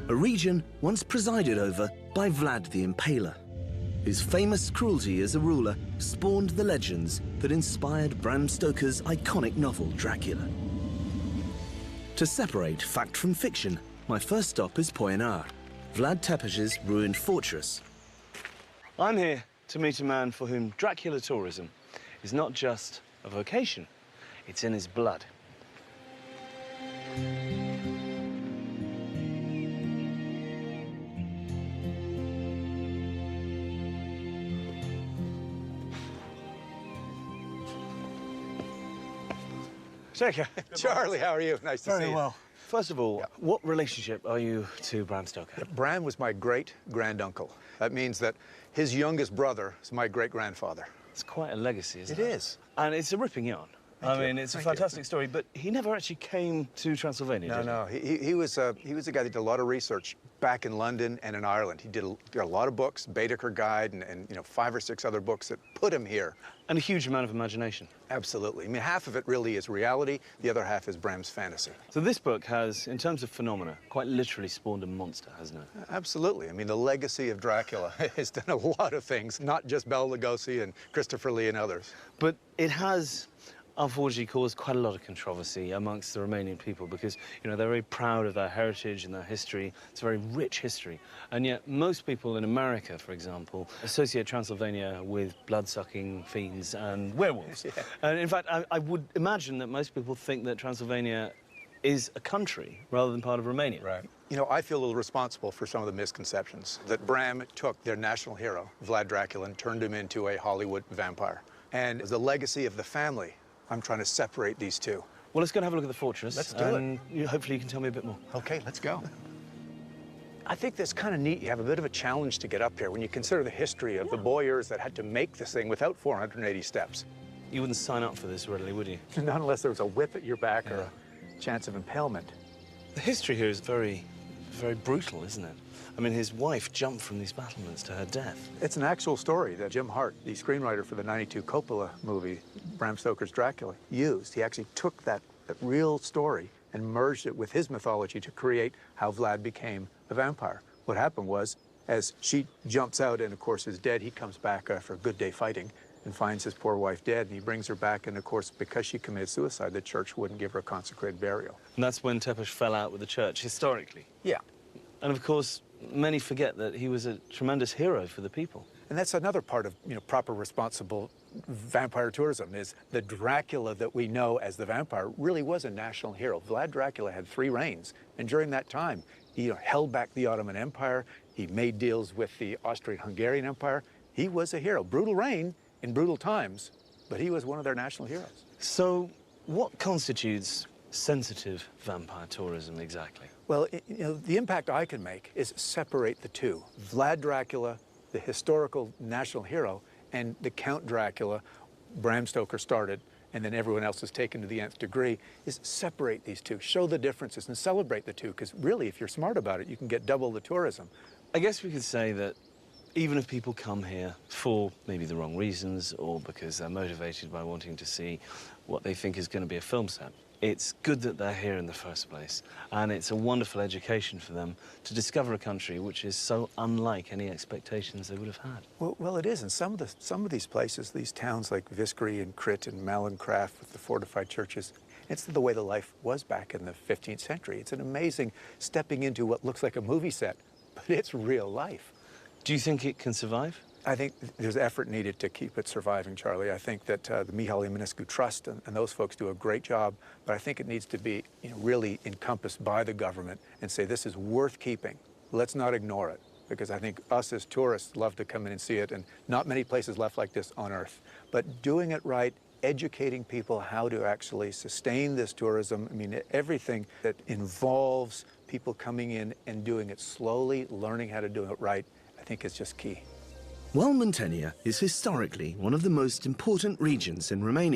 a region once presided over by Vlad the Impaler, whose famous cruelty as a ruler spawned the legends that inspired Bram Stoker's iconic novel Dracula. To separate fact from fiction, my first stop is Pojănar, Vlad Țepeș's ruined fortress. I'm here to meet a man for whom Dracula tourism is not just a vocation, it's in his blood. Charlie, how are you? Nice to see you. Very well. First of all, what relationship are you to Bram Stoker? Bram was my great-granduncle. That means that his youngest brother is my great-grandfather. It's quite a legacy, isn't it? It is. And it's a ripping yarn. I mean, it's a fantastic story, but he never actually came to Transylvania, did he? No. He was a guy that did a lot of research back in London and in Ireland. He did a lot of books, Baedeker Guide, and 5 or 6 other books that put him here. And a huge amount of imagination. Absolutely. I mean, half of it really is reality. The other half is Bram's fantasy. So this book has, in terms of phenomena, quite literally spawned a monster, hasn't it? Absolutely. I mean, the legacy of Dracula has done a lot of things, not just Bela Lugosi and Christopher Lee and others. But it has unfortunately caused quite a lot of controversy amongst the Romanian people because, they're very proud of their heritage and their history. It's a very rich history. And yet most people in America, for example, associate Transylvania with blood-sucking fiends and werewolves. Yeah. And in fact, I would imagine that most people think that Transylvania is a country rather than part of Romania. Right. I feel a little responsible for some of the misconceptions that Bram took their national hero, Vlad Dracula, and turned him into a Hollywood vampire. And the legacy of the family, I'm trying to separate these two. Well, let's go and have a look at the fortress. Let's do it. Hopefully you can tell me a bit more. Okay, let's go. I think that's kind of neat. You have a bit of a challenge to get up here when you consider the history of the boyars that had to make this thing without 480 steps. You wouldn't sign up for this readily, would you? Not unless there was a whip at your back or a chance of impalement. The history here is very, very brutal, isn't it? I mean, his wife jumped from these battlements to her death. It's an actual story that Jim Hart, the screenwriter for the '92 Coppola movie, Bram Stoker's Dracula, used. He actually took that real story and merged it with his mythology to create how Vlad became a vampire. What happened was, as she jumps out and, of course, is dead, he comes back after a good day fighting and finds his poor wife dead, and he brings her back, and, of course, because she committed suicide, the church wouldn't give her a consecrated burial. And that's when Țepeș fell out with the church, historically. Yeah. And, of course, many forget that he was a tremendous hero for the people. And that's another part of, proper responsible vampire tourism, is the Dracula that we know as the vampire really was a national hero. Vlad Dracula had 3 reigns, and during that time, he held back the Ottoman Empire, he made deals with the Austrian-Hungarian Empire. He was a hero. Brutal reign in brutal times, but he was one of their national heroes. So what constitutes sensitive vampire tourism exactly? Well, the impact I can make is separate the two. Vlad Dracula, the historical national hero, and the Count Dracula, Bram Stoker started, and then everyone else is taken to the nth degree, is separate these two, show the differences, and celebrate the two, because really, if you're smart about it, you can get double the tourism. I guess we could say that even if people come here for maybe the wrong reasons or because they're motivated by wanting to see what they think is going to be a film set, it's good that they're here in the first place, and it's a wonderful education for them to discover a country which is so unlike any expectations they would have had. Well, it is, and some of these places, these towns like Viskry and Crit and Malencraft with the fortified churches, it's the way the life was back in the 15th century. It's an amazing stepping into what looks like a movie set, but it's real life. Do you think it can survive? I think there's effort needed to keep it surviving, Charlie. I think that the Mihaly Eminescu Trust and those folks do a great job, but I think it needs to be really encompassed by the government and say this is worth keeping. Let's not ignore it, because I think us as tourists love to come in and see it, and not many places left like this on Earth. But doing it right, educating people how to actually sustain this tourism, I mean, everything that involves people coming in and doing it slowly, learning how to do it right, I think is just key. While Muntenia is historically one of the most important regions in Romania,